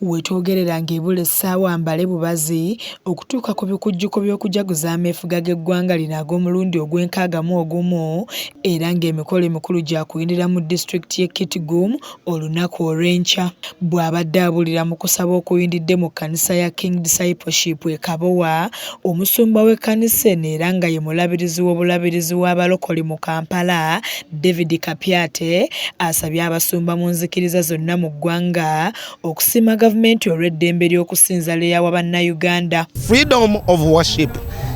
Wetwogerera ng'ebula essaawa mbale bubazi okutuuka ku bikujjuko by'okujaguza ameefuga g'eggwanga lino ag'omulundi ogw'enkaaga era ng'emikolo emikulu gya kuyindira mu disitulikiti y'e Kitgum olunaku olw'enkya. Bw'abadde abulira mu kusaba okuyindidde mu kkanisa ya King Discipleship e Kabowa, omusumba w'ekkanisa eno era nga ye mulabirizi w'obulabirizi w'abalokole mu Kampala, David Kapyate, asabye abasumba mu nzikiriza zonna mu ggwanga okusiima gavumenti olw'eddembe ly'okusinza lyeyawa bannayuganda. Freedom of worship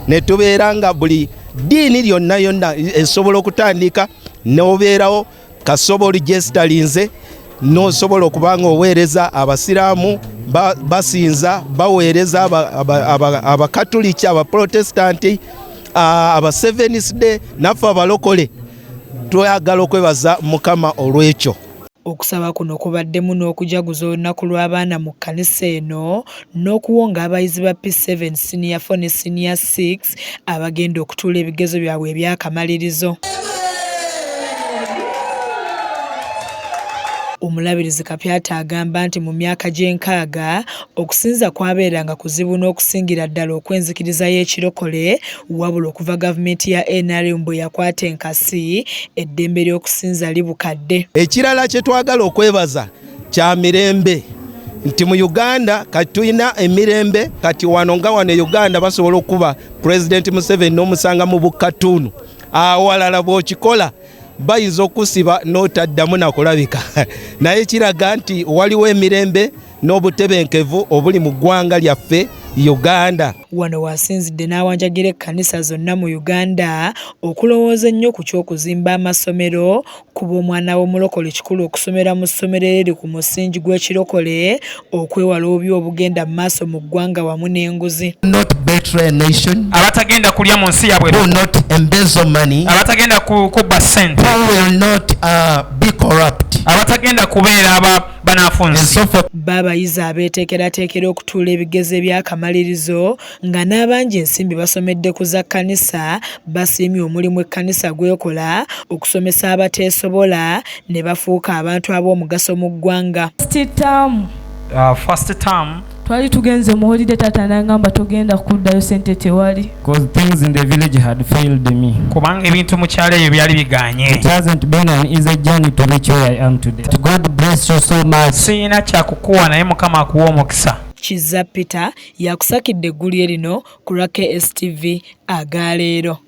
ne tubeera nga buli ddiini lyonna yonna esobola okutandika n'obeerawo kasobo registerinze n'osobola okuba nga oweereza abasiraamu basinza baweereza abakatuliki abaprotestanti aba Seventh Day naffe abalokole twagala okwebaza Mukama olw'ekyo. Okusaba kuno kubaddemu n'okujaguza olunaku lw'abaana mu kkanisa eno n'okuwonga abayizi ba P7 Senior 4 ne Senior 6 abagenda okutuula ebigezo byabwe eby'akamalirizo. Omulabirizi Kapyate agamba nti mu myaka gy'enkaaga okusinza kwabeeranga kuzibu n'okusingira ddala okwenzikiriza y'ekirokole, wabula okuva gavumenti ya NRM bwe yakwata enkasi eddembe ly'okusinza libukadde. Ekirala kye twagala okwebaza kyemirembe nti mu Uganda kati tulina emirembe, kati wano nga wano e Uganda basobola okuba President Museveni n'omusanga mu bukatunu awalala bw'okikola bayinza okusiba n'otaddamu nakulabika naye kiraga nti waliwo emirembe n'obutebenkevu obuli mu ggwanga lyaffe Uganda. Wano wasinzidde n'awanjagira ekkanisa zonna mu Uganda okulowooza ennyo ku ky'okuzimba amasomero, kuba omwana w'omulokole kikulu okusomera mu ssomero eriri ku musingi gw'ekirokole okwewala obubi obugenda mu maaso mu ggwanga wamu n'enguzi. Abatagenda kulya mu nsi yaabwe, abatagenda kubba ssente, abatagenda kubeera banafunzi. Baabayizi abeeteekerateekera okutuula ebigezo eby'akamalirizo nga n'abangi ensimbi basomedde ku za kkanisa basiimye omulimu ekkanisa gwekola okusomesa abateesobola ne bafuuka abantu ab'omugaso mu ggwanga. First term twali tugenze mu holiday taata n'angamba togenda kuddayo sente tewali. Because things in the village had failed me. Kubanga ebintu mu kyalo ebyo byali biganye. It hasn't been an easy journey to reach where I am today. God bless you so much. Siyina kyakukuwa naye Mukama akuwa omukisa. Kizza Peter yakusakidde eggulire lino ku lwa KSTV agaleero.